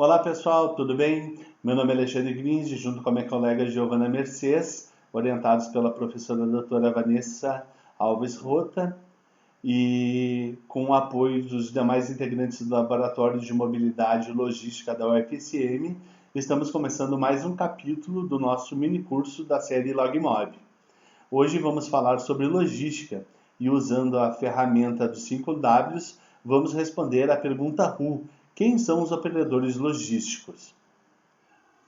Olá pessoal, tudo bem? Meu nome é Alexandre Grins, junto com a minha colega Giovana Mercês, orientados pela professora doutora Vanessa Alves Rota e com o apoio dos demais integrantes do Laboratório de Mobilidade e Logística da UFSM, estamos começando mais um capítulo do nosso mini curso da série LogMob. Hoje vamos falar sobre logística e usando a ferramenta dos 5 Ws, vamos responder à pergunta WHO: quem são os operadores logísticos?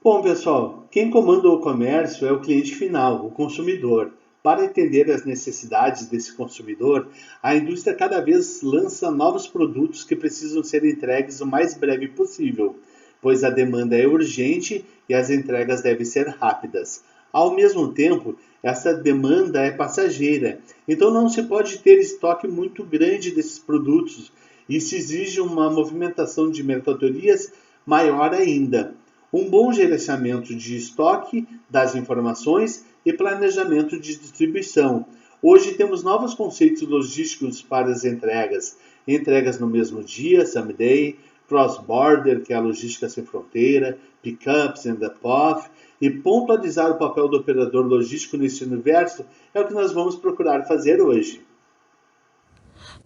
Bom, pessoal, quem comanda o comércio é o cliente final, o consumidor. Para atender às necessidades desse consumidor, a indústria cada vez lança novos produtos que precisam ser entregues o mais breve possível, pois a demanda é urgente e as entregas devem ser rápidas. Ao mesmo tempo, essa demanda é passageira, então não se pode ter estoque muito grande desses produtos. Isso exige uma movimentação de mercadorias maior ainda, um bom gerenciamento de estoque das informações e planejamento de distribuição. Hoje temos novos conceitos logísticos para as entregas no mesmo dia, same day, cross-border, que é a logística sem fronteira, pickups and drop-off, e pontualizar o papel do operador logístico nesse universo é o que nós vamos procurar fazer hoje.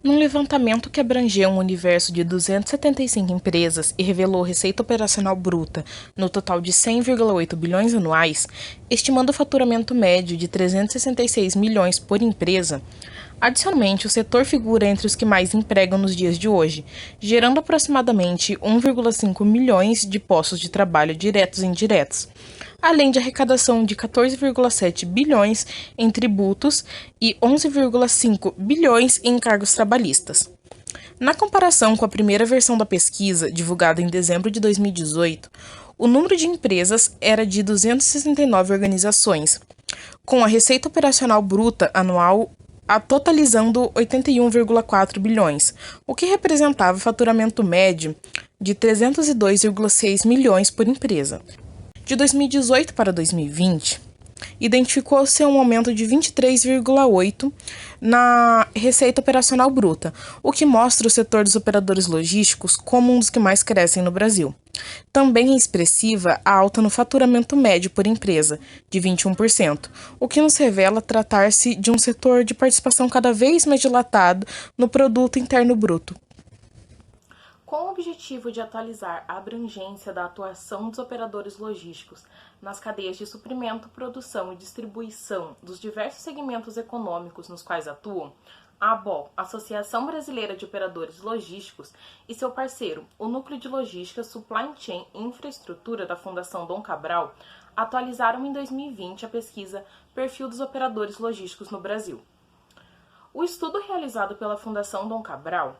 Num levantamento que abrangeu um universo de 275 empresas e revelou receita operacional bruta no total de 100,8 bilhões anuais, estimando o faturamento médio de 366 milhões por empresa, adicionalmente o setor figura entre os que mais empregam nos dias de hoje, gerando aproximadamente 1,5 milhões de postos de trabalho diretos e indiretos, além de arrecadação de 14,7 bilhões em tributos e 11,5 bilhões em encargos trabalhistas. Na comparação com a primeira versão da pesquisa, divulgada em dezembro de 2018, o número de empresas era de 269 organizações, com a receita operacional bruta anual totalizando 81,4 bilhões, o que representava faturamento médio de 302,6 milhões por empresa. De 2018 para 2020, identificou-se um aumento de 23,8% na receita operacional bruta, o que mostra o setor dos operadores logísticos como um dos que mais crescem no Brasil. Também é expressiva a alta no faturamento médio por empresa, de 21%, o que nos revela tratar-se de um setor de participação cada vez mais dilatado no produto interno bruto. Com o objetivo de atualizar a abrangência da atuação dos operadores logísticos nas cadeias de suprimento, produção e distribuição dos diversos segmentos econômicos nos quais atuam, a ABOL, Associação Brasileira de Operadores Logísticos, e seu parceiro, o Núcleo de Logística, Supply Chain e Infraestrutura da Fundação Dom Cabral, atualizaram em 2020 a pesquisa Perfil dos Operadores Logísticos no Brasil. O estudo realizado pela Fundação Dom Cabral,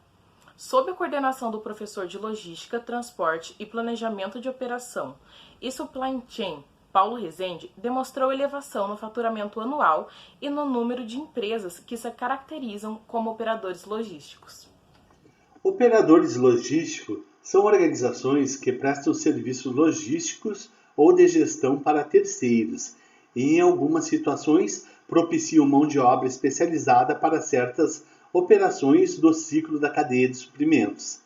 sob a coordenação do professor de Logística, Transporte e Planejamento de Operação e Supply Chain, Paulo Rezende, demonstrou elevação no faturamento anual e no número de empresas que se caracterizam como operadores logísticos. Operadores logísticos são organizações que prestam serviços logísticos ou de gestão para terceiros e, em algumas situações, propiciam mão de obra especializada para certas operações do ciclo da cadeia de suprimentos.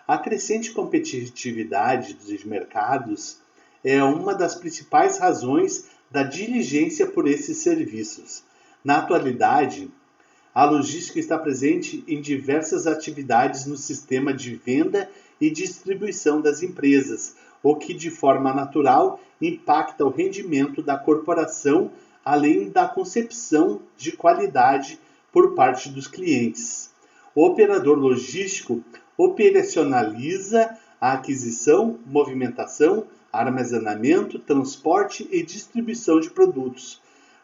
A crescente competitividade dos mercados é uma das principais razões da diligência por esses serviços. Na atualidade, a logística está presente em diversas atividades no sistema de venda e distribuição das empresas, o que de forma natural impacta o rendimento da corporação, além da concepção de qualidade por parte dos clientes. O operador logístico operacionaliza a aquisição, movimentação, armazenamento, transporte e distribuição de produtos.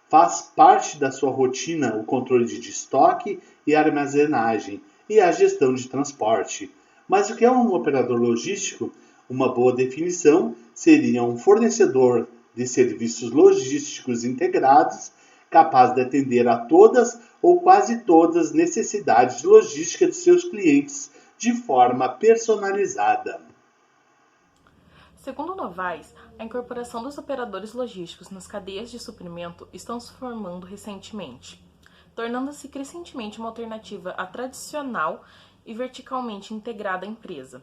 Faz parte da sua rotina o controle de estoque e armazenagem e a gestão de transporte. Mas o que é um operador logístico? Uma boa definição seria um fornecedor de serviços logísticos integrados, capaz de atender a todas ou quase todas as necessidades de logística de seus clientes de forma personalizada. Segundo Novaes, a incorporação dos operadores logísticos nas cadeias de suprimento estão se formando recentemente, tornando-se crescentemente uma alternativa à tradicional e verticalmente integrada empresa.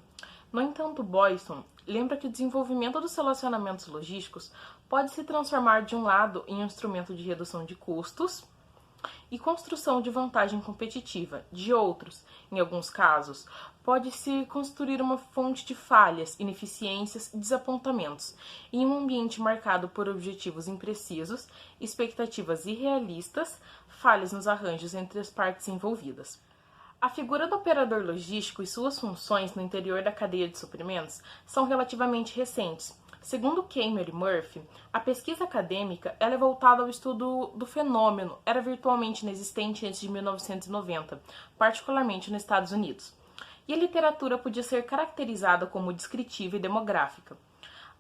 No entanto, Boyson lembra que o desenvolvimento dos relacionamentos logísticos pode se transformar de um lado em um instrumento de redução de custos e construção de vantagem competitiva, de outros, em alguns casos, pode-se construir uma fonte de falhas, ineficiências e desapontamentos, em um ambiente marcado por objetivos imprecisos, expectativas irrealistas, falhas nos arranjos entre as partes envolvidas. A figura do operador logístico e suas funções no interior da cadeia de suprimentos são relativamente recentes. Segundo Keimer e Murphy, a pesquisa acadêmica ela é voltada ao estudo do fenômeno, era virtualmente inexistente antes de 1990, particularmente nos Estados Unidos. E a literatura podia ser caracterizada como descritiva e demográfica.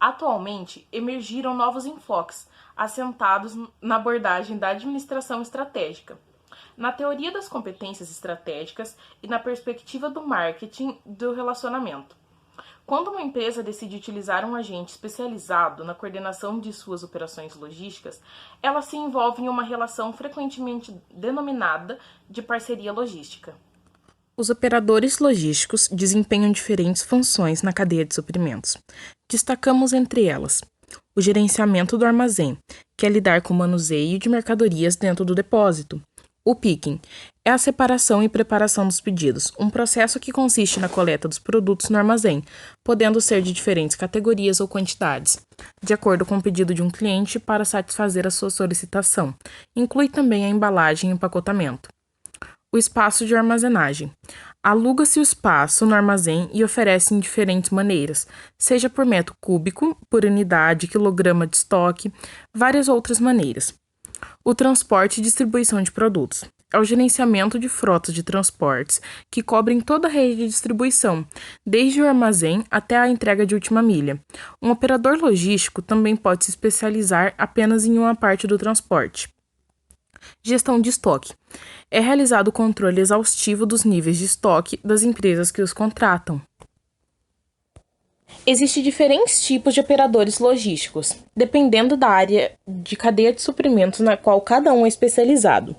Atualmente, emergiram novos enfoques, assentados na abordagem da administração estratégica, na teoria das competências estratégicas e na perspectiva do marketing do relacionamento. Quando uma empresa decide utilizar um agente especializado na coordenação de suas operações logísticas, ela se envolve em uma relação frequentemente denominada de parceria logística. Os operadores logísticos desempenham diferentes funções na cadeia de suprimentos. Destacamos entre elas o gerenciamento do armazém, que é lidar com o manuseio de mercadorias dentro do depósito. O picking é a separação e preparação dos pedidos, um processo que consiste na coleta dos produtos no armazém, podendo ser de diferentes categorias ou quantidades, de acordo com o pedido de um cliente para satisfazer a sua solicitação. Inclui também a embalagem e empacotamento. O espaço de armazenagem. Aluga-se o espaço no armazém e oferece em diferentes maneiras, seja por metro cúbico, por unidade, quilograma de estoque, várias outras maneiras. O transporte e distribuição de produtos. É o gerenciamento de frotas de transportes que cobrem toda a rede de distribuição, desde o armazém até a entrega de última milha. Um operador logístico também pode se especializar apenas em uma parte do transporte. Gestão de estoque. É realizado o controle exaustivo dos níveis de estoque das empresas que os contratam. Existem diferentes tipos de operadores logísticos, dependendo da área de cadeia de suprimentos na qual cada um é especializado.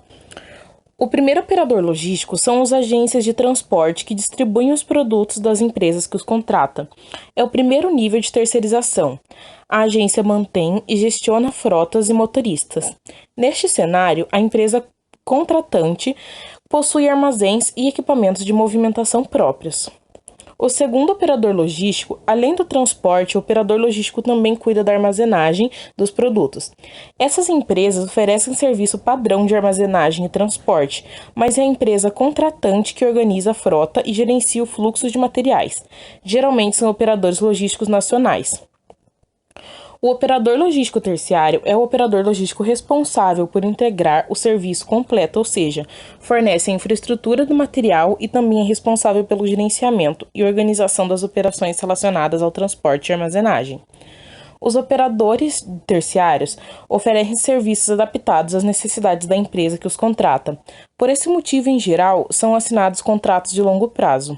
O primeiro operador logístico são as agências de transporte que distribuem os produtos das empresas que os contratam. É o primeiro nível de terceirização. A agência mantém e gestiona frotas e motoristas. Neste cenário, a empresa contratante possui armazéns e equipamentos de movimentação próprios. O segundo operador logístico, além do transporte, o operador logístico também cuida da armazenagem dos produtos. Essas empresas oferecem serviço padrão de armazenagem e transporte, mas é a empresa contratante que organiza a frota e gerencia o fluxo de materiais. Geralmente são operadores logísticos nacionais. O operador logístico terciário é o operador logístico responsável por integrar o serviço completo, ou seja, fornece a infraestrutura do material e também é responsável pelo gerenciamento e organização das operações relacionadas ao transporte e armazenagem. Os operadores terciários oferecem serviços adaptados às necessidades da empresa que os contrata. Por esse motivo, em geral, são assinados contratos de longo prazo.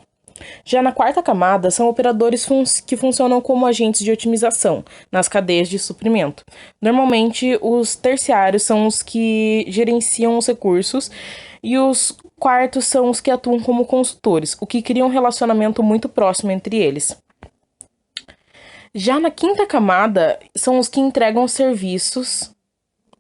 Já na quarta camada, são operadores que funcionam como agentes de otimização nas cadeias de suprimento. Normalmente, os terciários são os que gerenciam os recursos e os quartos são os que atuam como consultores, o que cria um relacionamento muito próximo entre eles. Já na quinta camada, são os que entregam serviços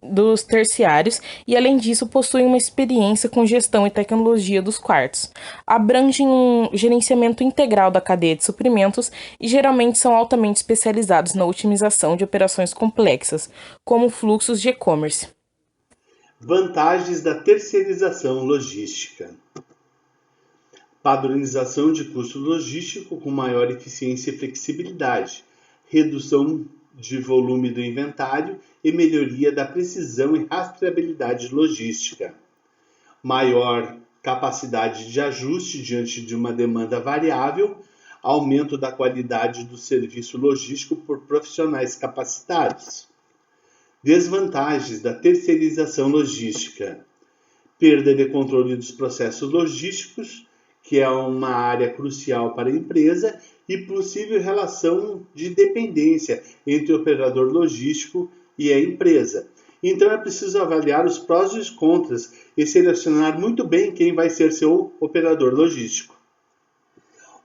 dos terciários e, além disso, possuem uma experiência com gestão e tecnologia dos quartos. Abrangem um gerenciamento integral da cadeia de suprimentos e geralmente são altamente especializados na otimização de operações complexas, como fluxos de e-commerce. Vantagens da terceirização logística. Padronização de custo logístico com maior eficiência e flexibilidade, redução de volume do inventário e melhoria da precisão e rastreabilidade logística. Maior capacidade de ajuste diante de uma demanda variável, aumento da qualidade do serviço logístico por profissionais capacitados. Desvantagens da terceirização logística. Perda de controle dos processos logísticos, que é uma área crucial para a empresa, e possível relação de dependência entre o operador logístico e a empresa. Então é preciso avaliar os prós e os contras e selecionar muito bem quem vai ser seu operador logístico.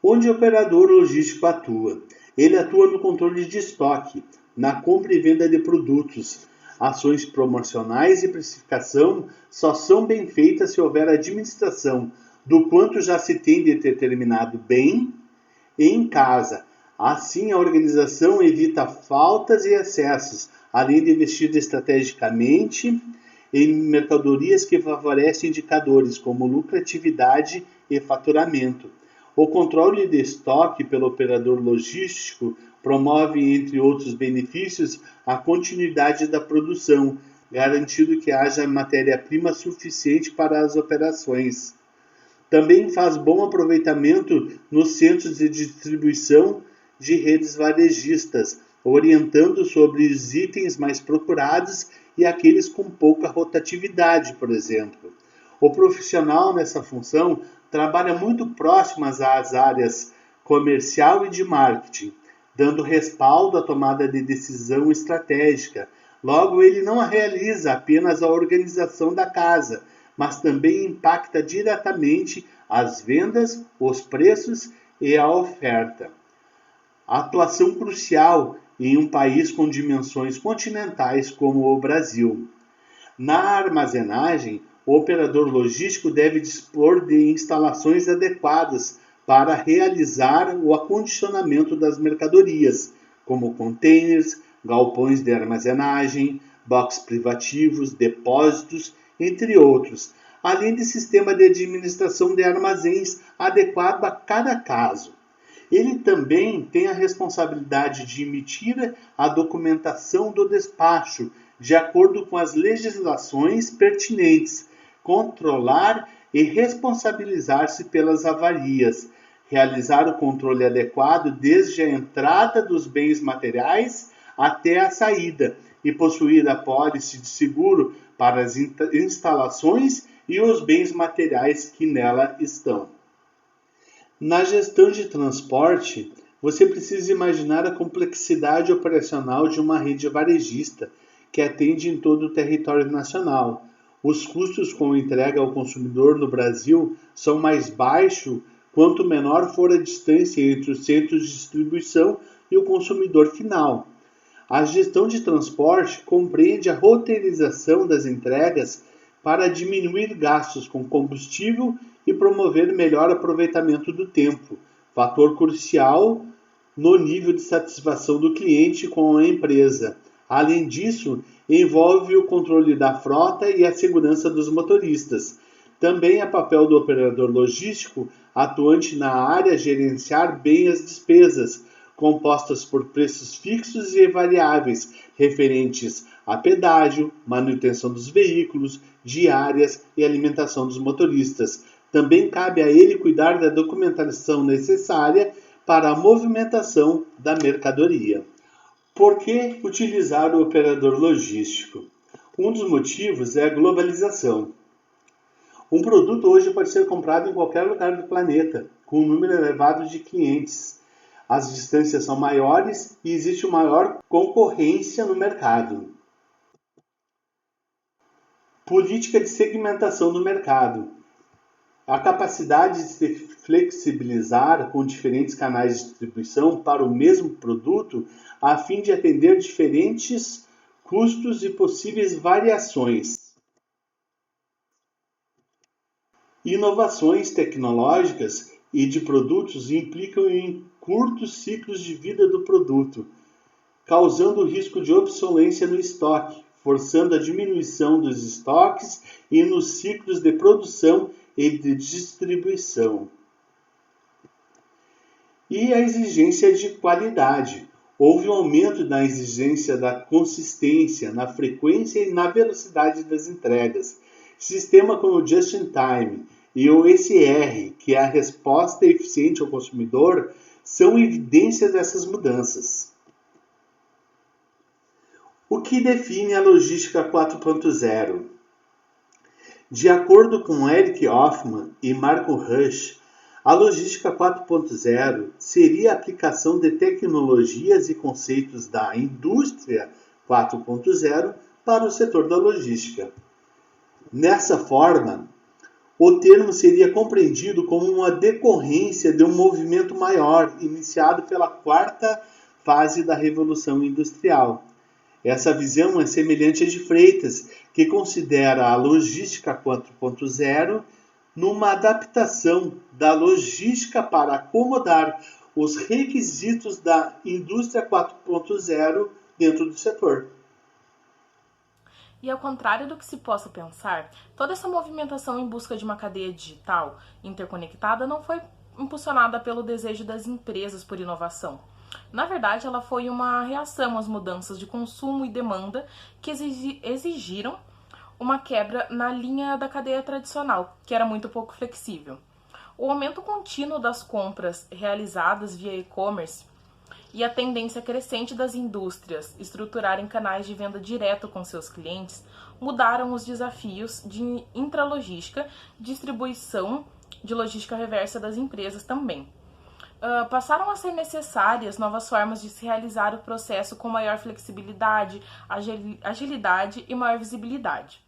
Onde o operador logístico atua? Ele atua no controle de estoque, na compra e venda de produtos. Ações promocionais e precificação só são bem feitas se houver administração do quanto já se tem de determinado bem em casa. Assim, a organização evita faltas e excessos, além de investir estrategicamente em mercadorias que favorecem indicadores como lucratividade e faturamento. O controle de estoque pelo operador logístico promove, entre outros benefícios, a continuidade da produção, garantindo que haja matéria-prima suficiente para as operações. Também faz bom aproveitamento nos centros de distribuição de redes varejistas, orientando sobre os itens mais procurados e aqueles com pouca rotatividade, por exemplo. O profissional nessa função trabalha muito próximas às áreas comercial e de marketing, dando respaldo à tomada de decisão estratégica. Logo, ele não realiza apenas a organização da casa, mas também impacta diretamente as vendas, os preços e a oferta. A atuação crucial em um país com dimensões continentais como o Brasil. Na armazenagem, o operador logístico deve dispor de instalações adequadas para realizar o acondicionamento das mercadorias, como containers, galpões de armazenagem, box privativos, depósitos, entre outros, além de sistema de administração de armazéns adequado a cada caso. Ele também tem a responsabilidade de emitir a documentação do despacho, de acordo com as legislações pertinentes, controlar e responsabilizar-se pelas avarias, realizar o controle adequado desde a entrada dos bens materiais até a saída e possuir a pólice de seguro para as instalações e os bens materiais que nela estão. Na gestão de transporte, você precisa imaginar a complexidade operacional de uma rede varejista que atende em todo o território nacional. Os custos com entrega ao consumidor no Brasil são mais baixos quanto menor for a distância entre os centros de distribuição e o consumidor final. A gestão de transporte compreende a roteirização das entregas para diminuir gastos com combustível e promover melhor aproveitamento do tempo, fator crucial no nível de satisfação do cliente com a empresa. Além disso, envolve o controle da frota e a segurança dos motoristas. Também é papel do operador logístico atuante na área gerenciar bem as despesas, compostas por preços fixos e variáveis, referentes a pedágio, manutenção dos veículos, diárias e alimentação dos motoristas. Também cabe a ele cuidar da documentação necessária para a movimentação da mercadoria. Por que utilizar o operador logístico? Um dos motivos é a globalização. Um produto hoje pode ser comprado em qualquer lugar do planeta, com um número elevado de clientes. As distâncias são maiores e existe maior concorrência no mercado. Política de segmentação do mercado. A capacidade de se flexibilizar com diferentes canais de distribuição para o mesmo produto a fim de atender diferentes custos e possíveis variações. Inovações tecnológicas e de produtos implicam em curtos ciclos de vida do produto, causando risco de obsolescência no estoque, forçando a diminuição dos estoques e nos ciclos de produção e de distribuição. E a exigência de qualidade. Houve um aumento na exigência da consistência, na frequência e na velocidade das entregas. Sistema como o Just-in-Time e o ECR, que é a resposta eficiente ao consumidor, são evidências dessas mudanças. O que define a logística 4.0? De acordo com Eric Hoffman e Marco Rush, a logística 4.0 seria a aplicação de tecnologias e conceitos da indústria 4.0 para o setor da logística. Nessa forma, o termo seria compreendido como uma decorrência de um movimento maior, iniciado pela quarta fase da Revolução Industrial. Essa visão é semelhante à de Freitas, que considera a logística 4.0 numa adaptação da logística para acomodar os requisitos da indústria 4.0 dentro do setor. E ao contrário do que se possa pensar, toda essa movimentação em busca de uma cadeia digital interconectada não foi impulsionada pelo desejo das empresas por inovação. Na verdade, ela foi uma reação às mudanças de consumo e demanda que exigiram uma quebra na linha da cadeia tradicional, que era muito pouco flexível. O aumento contínuo das compras realizadas via e-commerce e a tendência crescente das indústrias estruturarem canais de venda direto com seus clientes mudaram os desafios de intralogística, distribuição de logística reversa das empresas também. Passaram a ser necessárias novas formas de se realizar o processo com maior flexibilidade, agilidade e maior visibilidade.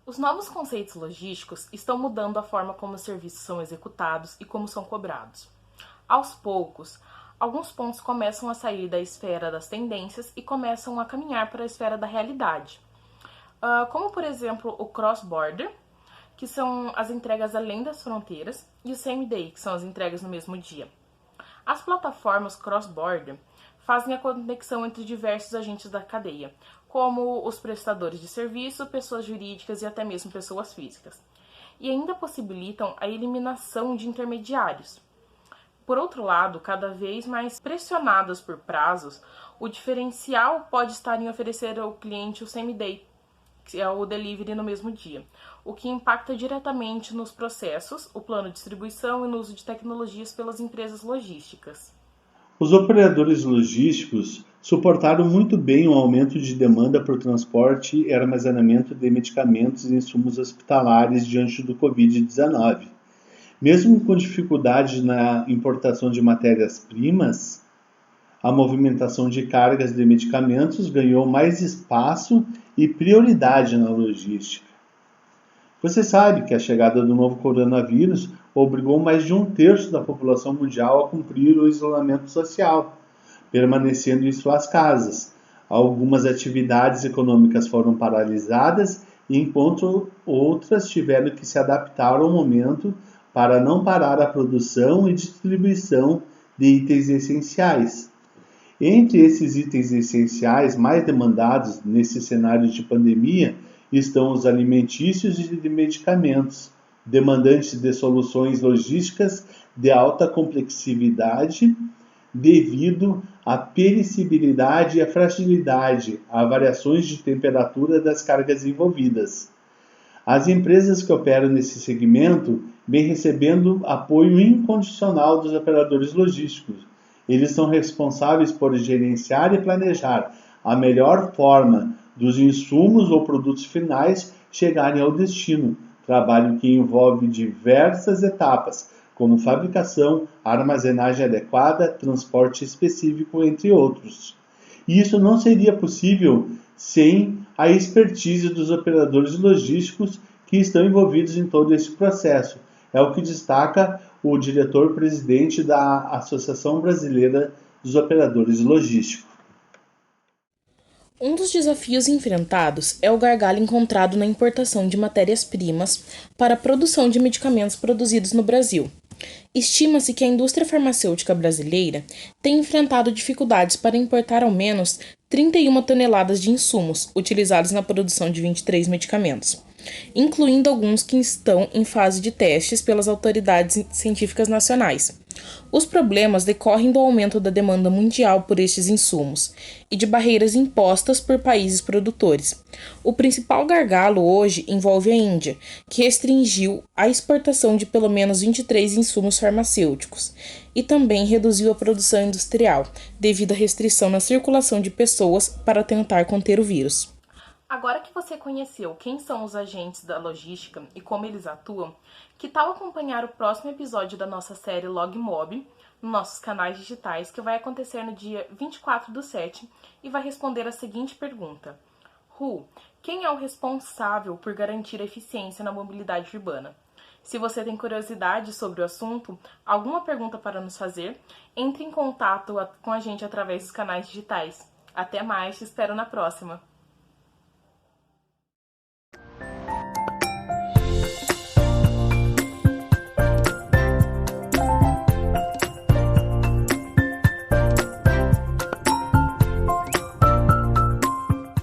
Os novos conceitos logísticos estão mudando a forma como os serviços são executados e como são cobrados. Aos poucos, alguns pontos começam a sair da esfera das tendências e começam a caminhar para a esfera da realidade. Como, por exemplo, o cross-border, que são as entregas além das fronteiras, e o same-day, que são as entregas no mesmo dia. As plataformas cross-border fazem a conexão entre diversos agentes da cadeia, como os prestadores de serviço, pessoas jurídicas e até mesmo pessoas físicas, e ainda possibilitam a eliminação de intermediários. Por outro lado, cada vez mais pressionadas por prazos, o diferencial pode estar em oferecer ao cliente o same-day, que é o delivery no mesmo dia, o que impacta diretamente nos processos, o plano de distribuição e no uso de tecnologias pelas empresas logísticas. Os operadores logísticos suportaram muito bem o aumento de demanda por transporte e armazenamento de medicamentos e insumos hospitalares diante do Covid-19. Mesmo com dificuldade na importação de matérias-primas, a movimentação de cargas de medicamentos ganhou mais espaço e prioridade na logística. Você sabe que a chegada do novo coronavírus obrigou mais de 1/3 da população mundial a cumprir o isolamento social, permanecendo em suas casas. Algumas atividades econômicas foram paralisadas, enquanto outras tiveram que se adaptar ao momento para não parar a produção e distribuição de itens essenciais. Entre esses itens essenciais mais demandados nesse cenário de pandemia estão os alimentícios e de medicamentos, demandantes de soluções logísticas de alta complexidade devido à perecibilidade e à fragilidade, a variações de temperatura das cargas envolvidas. As empresas que operam nesse segmento vêm recebendo apoio incondicional dos operadores logísticos. Eles são responsáveis por gerenciar e planejar a melhor forma dos insumos ou produtos finais chegarem ao destino, trabalho que envolve diversas etapas, como fabricação, armazenagem adequada, transporte específico, entre outros. E isso não seria possível sem a expertise dos operadores logísticos que estão envolvidos em todo esse processo. É o que destaca o diretor-presidente da Associação Brasileira dos Operadores Logísticos. Um dos desafios enfrentados é o gargalo encontrado na importação de matérias-primas para a produção de medicamentos produzidos no Brasil. Estima-se que a indústria farmacêutica brasileira tem enfrentado dificuldades para importar ao menos 31 toneladas de insumos utilizados na produção de 23 medicamentos, incluindo alguns que estão em fase de testes pelas autoridades científicas nacionais. Os problemas decorrem do aumento da demanda mundial por estes insumos e de barreiras impostas por países produtores. O principal gargalo hoje envolve a Índia, que restringiu a exportação de pelo menos 23 insumos farmacêuticos e também reduziu a produção industrial, devido à restrição na circulação de pessoas para tentar conter o vírus. Agora que você conheceu quem são os agentes da logística e como eles atuam, que tal acompanhar o próximo episódio da nossa série LogMob nos nossos canais digitais, que vai acontecer no dia 24/7 e vai responder a seguinte pergunta: Quem é o responsável por garantir a eficiência na mobilidade urbana? Se você tem curiosidade sobre o assunto, alguma pergunta para nos fazer, entre em contato com a gente através dos canais digitais. Até mais, te espero na próxima!